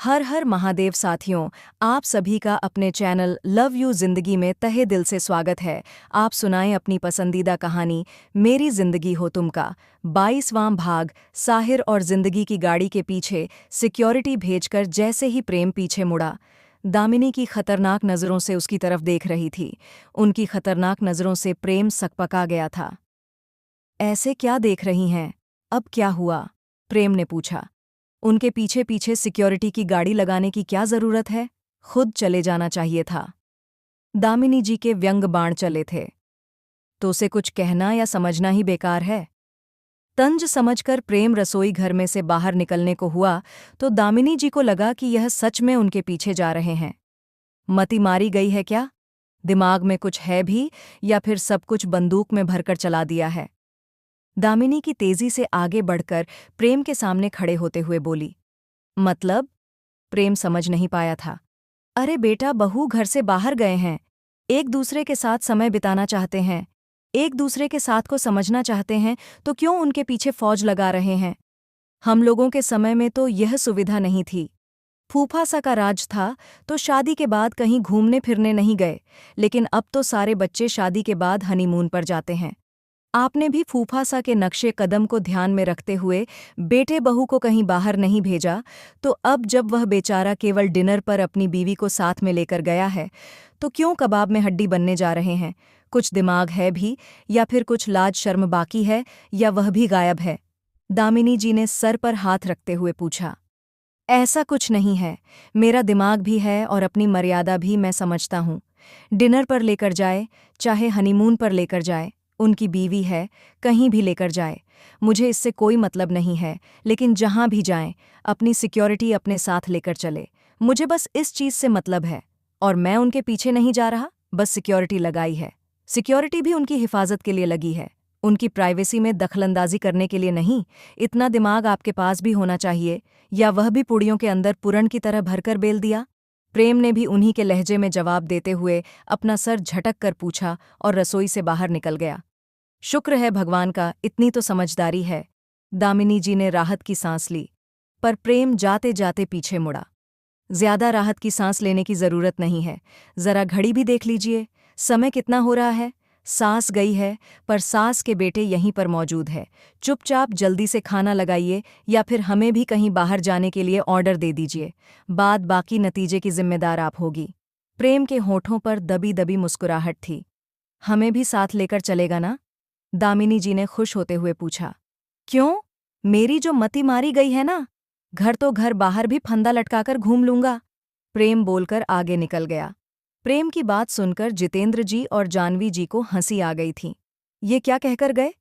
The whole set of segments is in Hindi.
हर हर महादेव साथियों, आप सभी का अपने चैनल लव यू जिंदगी में तहे दिल से स्वागत है। आप सुनाएं अपनी पसंदीदा कहानी मेरी जिंदगी हो तुम का 22वां भाग। साहिर और जिंदगी की गाड़ी के पीछे सिक्योरिटी भेजकर जैसे ही प्रेम पीछे मुड़ा, दामिनी की खतरनाक नज़रों से उसकी तरफ देख रही थी। उनकी खतरनाक नज़रों से प्रेम सकपका गया था। ऐसे क्या देख रही हैं? अब क्या हुआ? प्रेम ने पूछा। उनके पीछे पीछे सिक्योरिटी की गाड़ी लगाने की क्या जरूरत है? खुद चले जाना चाहिए था। दामिनी जी के व्यंग बाण चले थे। तो उसे कुछ कहना या समझना ही बेकार है। तंज समझकर प्रेम रसोई घर में से बाहर निकलने को हुआ तो दामिनी जी को लगा कि यह सच में उनके पीछे जा रहे हैं। मति मारी गई है क्या? दिमाग में कुछ है भी, या फिर सब कुछ बंदूक में भरकर चला दिया है? दामिनी की तेजी से आगे बढ़कर प्रेम के सामने खड़े होते हुए बोली। मतलब? प्रेम समझ नहीं पाया था। अरे बेटा, बहू घर से बाहर गए हैं, एक दूसरे के साथ समय बिताना चाहते हैं, एक दूसरे के साथ को समझना चाहते हैं, तो क्यों उनके पीछे फौज लगा रहे हैं? हम लोगों के समय में तो यह सुविधा नहीं थी। फूफा सा का राज था तो शादी के बाद कहीं घूमने फिरने नहीं गए, लेकिन अब तो सारे बच्चे शादी के बाद हनीमून पर जाते हैं। आपने भी फूफा सा के नक्शे कदम को ध्यान में रखते हुए बेटे बहू को कहीं बाहर नहीं भेजा, तो अब जब वह बेचारा केवल डिनर पर अपनी बीवी को साथ में लेकर गया है, तो क्यों कबाब में हड्डी बनने जा रहे हैं? कुछ दिमाग है भी, या फिर कुछ लाज शर्म बाकी है, या वह भी गायब है? दामिनी जी ने सर पर हाथ रखते हुए पूछा। ऐसा कुछ नहीं है, मेरा दिमाग भी है और अपनी मर्यादा भी मैं समझता हूँ। डिनर पर लेकर जाए, चाहे हनीमून पर लेकर जाए, उनकी बीवी है, कहीं भी लेकर जाए, मुझे इससे कोई मतलब नहीं है, लेकिन जहां भी जाएं, अपनी सिक्योरिटी अपने साथ लेकर चले। मुझे बस इस चीज से मतलब है, और मैं उनके पीछे नहीं जा रहा, बस सिक्योरिटी लगाई है। सिक्योरिटी भी उनकी हिफाजत के लिए लगी है, उनकी प्राइवेसी में दखलंदाजी करने के लिए नहीं। इतना दिमाग आपके पास भी होना चाहिए, या वह भी पुड़ियों के अंदर पुरण की तरह भरकर बेल दिया? प्रेम ने भी उन्हीं के लहजे में जवाब देते हुए अपना सर झटक कर पूछा और रसोई से बाहर निकल गया। शुक्र है भगवान का, इतनी तो समझदारी है। दामिनी जी ने राहत की सांस ली, पर प्रेम जाते जाते पीछे मुड़ा। ज्यादा राहत की सांस लेने की जरूरत नहीं है, जरा घड़ी भी देख लीजिए, समय कितना हो रहा है। सास गई है, पर सास के बेटे यहीं पर मौजूद है। चुपचाप जल्दी से खाना लगाइए, या फिर हमें भी कहीं बाहर जाने के लिए ऑर्डर दे दीजिए। बाद बाकी नतीजे की जिम्मेदार आप होगी। प्रेम के होठों पर दबी दबी मुस्कुराहट थी। हमें भी साथ लेकर चलेगा ना? दामिनी जी ने खुश होते हुए पूछा। क्यों? मेरी जो मति मारी गई है ना, घर तो घर, बाहर भी फंदा लटकाकर घूम लूंगा। प्रेम बोलकर आगे निकल गया। प्रेम की बात सुनकर जितेंद्र जी और जानवी जी को हंसी आ गई थी। ये क्या कहकर गए?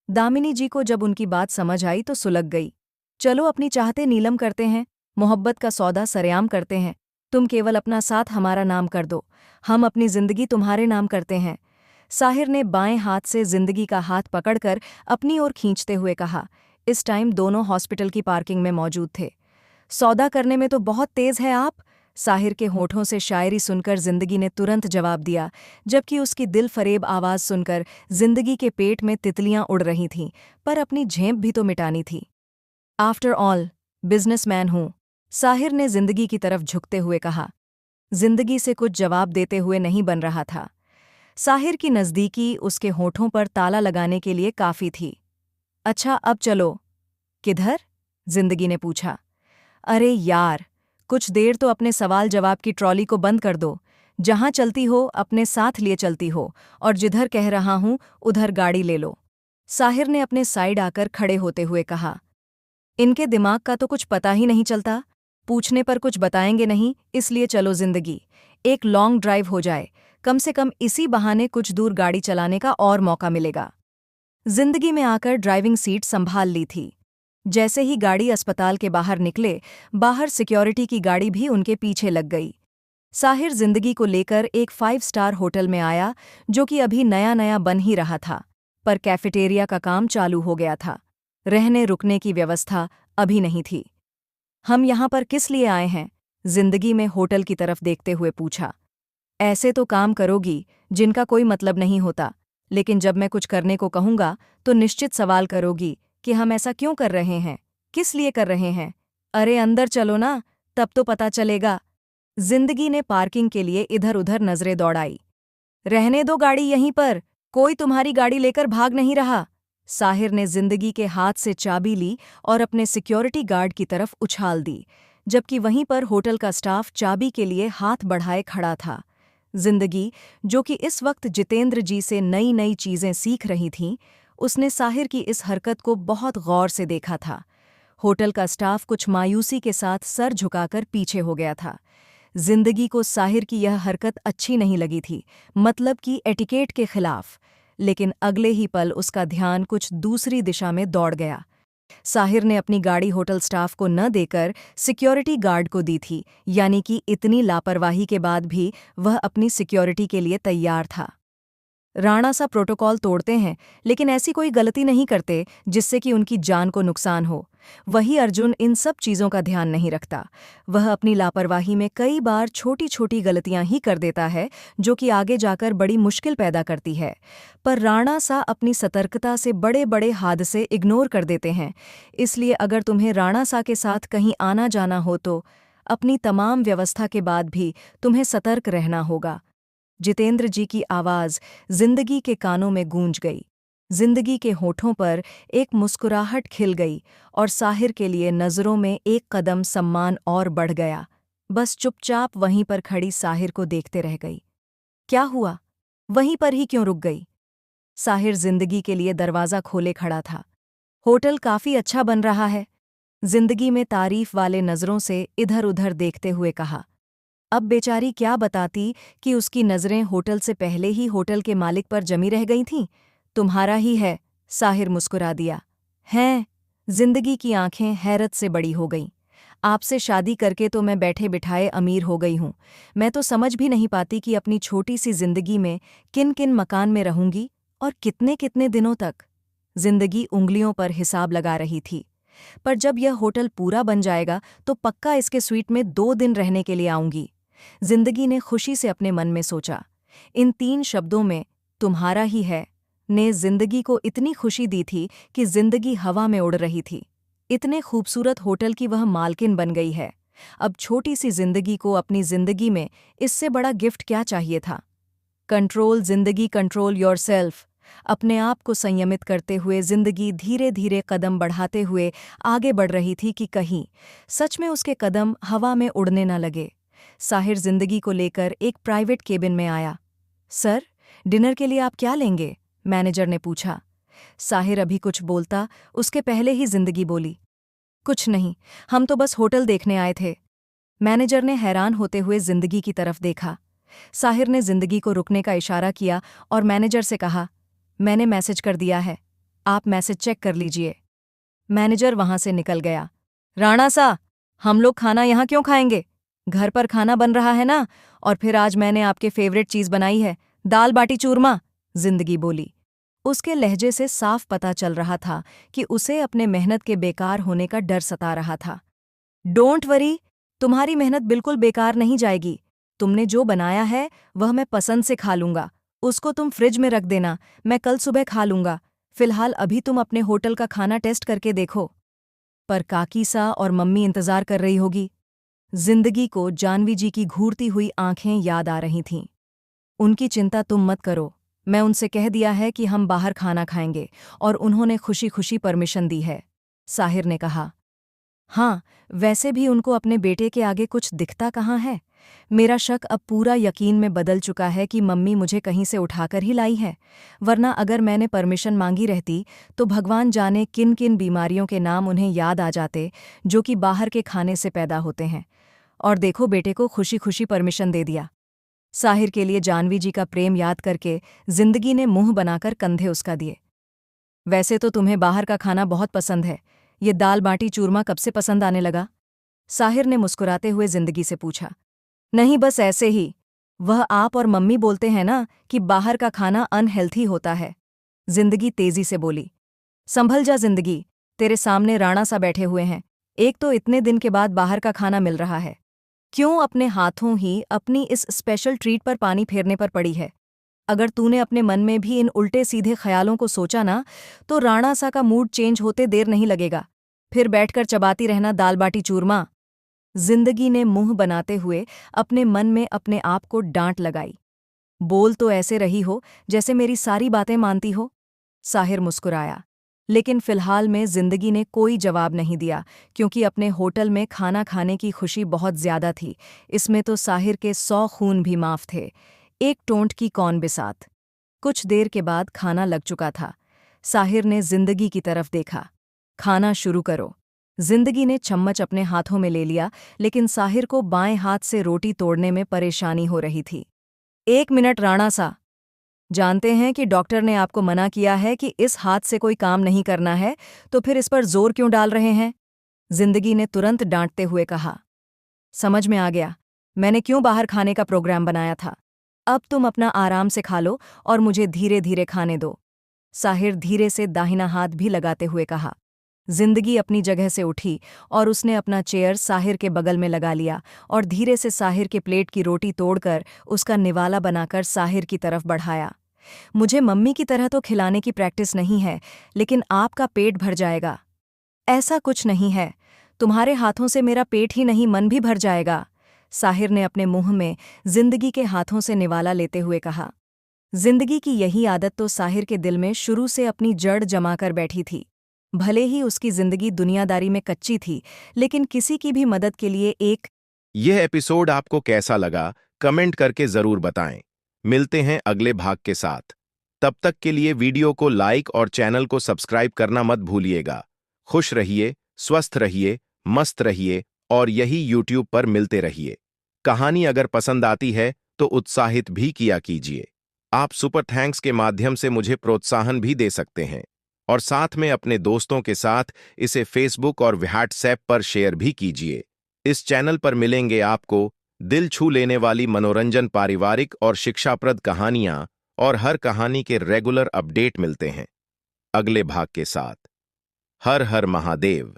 दामिनी जी को जब उनकी बात समझ आई तो सुलग गई। चलो अपनी चाहते नीलम करते हैं, मोहब्बत का सौदा सरेआम करते हैं। तुम केवल अपना साथ हमारा नाम कर दो, हम अपनी जिंदगी तुम्हारे नाम करते हैं। साहिर ने बाएं हाथ से जिंदगी का हाथ पकड़कर अपनी ओर खींचते हुए कहा। इस टाइम दोनों हॉस्पिटल की पार्किंग में मौजूद थे। सौदा करने में तो बहुत तेज है आप। साहिर के होठों से शायरी सुनकर जिंदगी ने तुरंत जवाब दिया, जबकि उसकी दिल फरेब आवाज सुनकर जिंदगी के पेट में तितलियां उड़ रही थीं, पर अपनी झेंप भी तो मिटानी थी। आफ्टर ऑल, बिजनेसमैन हूं, साहिर ने जिंदगी की तरफ झुकते हुए कहा। जिंदगी से कुछ जवाब देते हुए नहीं बन रहा था। साहिर की नज़दीकी उसके होठों पर ताला लगाने के लिए काफी थी। अच्छा, अब चलो। किधर? जिंदगी ने पूछा। अरे यार, कुछ देर तो अपने सवाल जवाब की ट्रॉली को बंद कर दो। जहां चलती हो अपने साथ लिए चलती हो, और जिधर कह रहा हूं उधर गाड़ी ले लो। साहिर ने अपने साइड आकर खड़े होते हुए कहा। इनके दिमाग का तो कुछ पता ही नहीं चलता, पूछने पर कुछ बताएंगे नहीं, इसलिए चलो जिंदगी, एक लॉन्ग ड्राइव हो जाए, कम से कम इसी बहाने कुछ दूर गाड़ी चलाने का और मौका मिलेगा। जिंदगी में आकर ड्राइविंग सीट संभाल ली थी। जैसे ही गाड़ी अस्पताल के बाहर निकले, बाहर सिक्योरिटी की गाड़ी भी उनके पीछे लग गई। साहिर जिंदगी को लेकर एक 5 स्टार होटल में आया, जो कि अभी नया नया बन ही रहा था, पर कैफेटेरिया का काम चालू हो गया था। रहने रुकने की व्यवस्था अभी नहीं थी। हम यहाँ पर किस लिए आए हैं? जिंदगी में होटल की तरफ देखते हुए पूछा। ऐसे तो काम करोगी जिनका कोई मतलब नहीं होता, लेकिन जब मैं कुछ करने को कहूंगा तो निश्चित सवाल करोगी कि हम ऐसा क्यों कर रहे हैं, किस लिए कर रहे हैं। अरे अंदर चलो ना, तब तो पता चलेगा। जिंदगी ने पार्किंग के लिए इधर उधर नजरें दौड़ाई। रहने दो गाड़ी यहीं पर, कोई तुम्हारी गाड़ी लेकर भाग नहीं रहा। साहिर ने जिंदगी के हाथ से चाबी ली और अपने सिक्योरिटी गार्ड की तरफ उछाल दी, जबकि वहीं पर होटल का स्टाफ चाबी के लिए हाथ बढ़ाए खड़ा था। जिंदगी, जो कि इस वक्त जितेंद्र जी से नई नई चीजें सीख रही थी, उसने साहिर की इस हरकत को बहुत गौर से देखा था। होटल का स्टाफ कुछ मायूसी के साथ सर झुकाकर पीछे हो गया था। जिंदगी को साहिर की यह हरकत अच्छी नहीं लगी थी, मतलब कि एटिकेट के खिलाफ। लेकिन अगले ही पल उसका ध्यान कुछ दूसरी दिशा में दौड़ गया। साहिर ने अपनी गाड़ी होटल स्टाफ को न देकर सिक्योरिटी गार्ड को दी थी, यानी कि इतनी लापरवाही के बाद भी वह अपनी सिक्योरिटी के लिए तैयार था। राणा सा प्रोटोकॉल तोड़ते हैं, लेकिन ऐसी कोई गलती नहीं करते जिससे कि उनकी जान को नुकसान हो। वही अर्जुन इन सब चीज़ों का ध्यान नहीं रखता। वह अपनी लापरवाही में कई बार छोटी छोटी गलतियां ही कर देता है, जो कि आगे जाकर बड़ी मुश्किल पैदा करती है। पर राणा सा अपनी सतर्कता से बड़े बड़े हादसे इग्नोर कर देते हैं। इसलिए अगर तुम्हें राणा सा के साथ कहीं आना जाना हो तो अपनी तमाम व्यवस्था के बाद भी तुम्हें सतर्क रहना होगा। जितेंद्र जी की आवाज़ जिंदगी के कानों में गूंज गई। जिंदगी के होठों पर एक मुस्कुराहट खिल गई और साहिर के लिए नज़रों में एक कदम सम्मान और बढ़ गया। बस चुपचाप वहीं पर खड़ी साहिर को देखते रह गई। क्या हुआ? वहीं पर ही क्यों रुक गई? साहिर जिंदगी के लिए दरवाज़ा खोले खड़ा था। होटल काफ़ी अच्छा बन रहा है, जिंदगी में तारीफ वाले नज़रों से इधर उधर देखते हुए कहा। अब बेचारी क्या बताती कि उसकी नज़रें होटल से पहले ही होटल के मालिक पर जमी रह गई थीं। तुम्हारा ही है, साहिर मुस्कुरा दिया। हैं? जिंदगी की आंखें हैरत से बड़ी हो गईं। आपसे शादी करके तो मैं बैठे बिठाए अमीर हो गई हूँ। मैं तो समझ भी नहीं पाती कि अपनी छोटी सी जिंदगी में किन किन मकान में रहूंगी और कितने कितने दिनों तक। जिंदगी उंगलियों पर हिसाब लगा रही थी। पर जब यह होटल पूरा बन जाएगा तो पक्का इसके स्वीट में 2 दिन रहने के लिए आऊंगी। जिंदगी ने खुशी से अपने मन में सोचा। इन 3 शब्दों में तुम्हारा ही है ने जिंदगी को इतनी खुशी दी थी कि जिंदगी हवा में उड़ रही थी। इतने खूबसूरत होटल की वह मालकिन बन गई है। अब छोटी सी जिंदगी को अपनी जिंदगी में इससे बड़ा गिफ्ट क्या चाहिए था? कंट्रोल जिंदगी, कंट्रोल योरसेल्फ। अपने आप को संयमित करते हुए जिंदगी धीरे धीरे कदम बढ़ाते हुए आगे बढ़ रही थी कि कहीं सच में उसके कदम हवा में उड़ने न लगे। साहिर जिंदगी को लेकर एक प्राइवेट केबिन में आया। सर, डिनर के लिए आप क्या लेंगे? मैनेजर ने पूछा। साहिर अभी कुछ बोलता उसके पहले ही जिंदगी बोली, कुछ नहीं, हम तो बस होटल देखने आए थे। मैनेजर ने हैरान होते हुए जिंदगी की तरफ देखा। साहिर ने जिंदगी को रुकने का इशारा किया और मैनेजर से कहा, मैंने मैसेज कर दिया है, आप मैसेज चेक कर लीजिए। मैनेजर वहां से निकल गया। राणा सा, हम लोग खाना यहाँ क्यों खाएंगे? घर पर खाना बन रहा है ना, और फिर आज मैंने आपके फेवरेट चीज बनाई है, दाल बाटी चूरमा, जिंदगी बोली। उसके लहजे से साफ पता चल रहा था कि उसे अपने मेहनत के बेकार होने का डर सता रहा था। डोंट वरी, तुम्हारी मेहनत बिल्कुल बेकार नहीं जाएगी। तुमने जो बनाया है वह मैं पसंद से खा लूंगा। उसको तुम फ्रिज में रख देना, मैं कल सुबह खा लूंगा। फिलहाल अभी तुम अपने होटल का खाना टेस्ट करके देखो। पर काकी सा और मम्मी इंतजार कर रही होगी। जिंदगी को जानवी जी की घूरती हुई आंखें याद आ रही थीं। उनकी चिंता तुम मत करो, मैं उनसे कह दिया है कि हम बाहर खाना खाएंगे और उन्होंने खुशी खुशी परमिशन दी है, साहिर ने कहा। हाँ, वैसे भी उनको अपने बेटे के आगे कुछ दिखता कहाँ है। मेरा शक अब पूरा यकीन में बदल चुका है कि मम्मी मुझे कहीं से उठाकर ही लाई है, वरना अगर मैंने परमिशन मांगी रहती तो भगवान जाने किन किन बीमारियों के नाम उन्हें याद आ जाते जो कि बाहर के खाने से पैदा होते हैं। और देखो, बेटे को खुशी खुशी परमिशन दे दिया। साहिर के लिए जानवी जी का प्रेम याद करके जिंदगी ने मुंह बनाकर कंधे उसका दिए। वैसे तो तुम्हें बाहर का खाना बहुत पसंद है, ये दाल बाटी चूरमा कब से पसंद आने लगा? साहिर ने मुस्कुराते हुए जिंदगी से पूछा। नहीं, बस ऐसे ही। वह आप और मम्मी बोलते हैं ना कि बाहर का खाना अनहेल्थी होता है, जिंदगी तेजी से बोली। संभल जा जिंदगी, तेरे सामने राणा सा बैठे हुए हैं। एक तो इतने दिन के बाद बाहर का खाना मिल रहा है, क्यों अपने हाथों ही अपनी इस स्पेशल ट्रीट पर पानी फेरने पर पड़ी है? अगर तूने अपने मन में भी इन उल्टे सीधे ख्यालों को सोचा ना, तो राणा सा का मूड चेंज होते देर नहीं लगेगा। फिर बैठकर चबाती रहना दाल बाटी चूरमा। जिंदगी ने मुंह बनाते हुए अपने मन में अपने आप को डांट लगाई। बोल तो ऐसे रही हो जैसे मेरी सारी बातें मानती हो। साहिर मुस्कुराया, लेकिन फिलहाल में जिंदगी ने कोई जवाब नहीं दिया, क्योंकि अपने होटल में खाना खाने की खुशी बहुत ज्यादा थी। इसमें तो साहिर के 100 खून भी माफ थे। एक टोंट की कौन बिसात। कुछ देर के बाद खाना लग चुका था। साहिर ने जिंदगी की तरफ देखा। खाना शुरू करो। जिंदगी ने चम्मच अपने हाथों में ले लिया, लेकिन साहिर को बाएं हाथ से रोटी तोड़ने में परेशानी हो रही थी। 1 मिनट राणा सा, जानते हैं कि डॉक्टर ने आपको मना किया है कि इस हाथ से कोई काम नहीं करना है, तो फिर इस पर जोर क्यों डाल रहे हैं? जिंदगी ने तुरंत डांटते हुए कहा। समझ में आ गया, मैंने क्यों बाहर खाने का प्रोग्राम बनाया था। अब तुम अपना आराम से खा लो और मुझे धीरे धीरे खाने दो। साहिर धीरे से दाहिना हाथ भी लगाते हुए कहा। जिंदगी अपनी जगह से उठी और उसने अपना चेयर साहिर के बगल में लगा लिया और धीरे से साहिर के प्लेट की रोटी तोड़कर उसका निवाला बनाकर साहिर की तरफ बढ़ाया। मुझे मम्मी की तरह तो खिलाने की प्रैक्टिस नहीं है, लेकिन आपका पेट भर जाएगा। ऐसा कुछ नहीं है, तुम्हारे हाथों से मेरा पेट ही नहीं मन भी भर जाएगा। साहिर ने अपने मुंह में जिंदगी के हाथों से निवाला लेते हुए कहा। जिंदगी की यही आदत तो साहिर के दिल में शुरू से अपनी जड़ जमाकर बैठी थी। भले ही उसकी जिंदगी दुनियादारी में कच्ची थी, लेकिन किसी की भी मदद के लिए एक। यह एपिसोड आपको कैसा लगा, कमेंट करके जरूर बताएं। मिलते हैं अगले भाग के साथ। तब तक के लिए वीडियो को लाइक और चैनल को सब्सक्राइब करना मत भूलिएगा। खुश रहिए, स्वस्थ रहिए, मस्त रहिए और यही यूट्यूब पर मिलते रहिए। कहानी अगर पसंद आती है तो उत्साहित भी किया कीजिए। आप सुपर थैंक्स के माध्यम से मुझे प्रोत्साहन भी दे सकते हैं और साथ में अपने दोस्तों के साथ इसे फेसबुक और व्हाट्सएप पर शेयर भी कीजिए। इस चैनल पर मिलेंगे आपको दिल छू लेने वाली मनोरंजन, पारिवारिक और शिक्षाप्रद कहानियां और हर कहानी के रेगुलर अपडेट मिलते हैं अगले भाग के साथ। हर हर महादेव।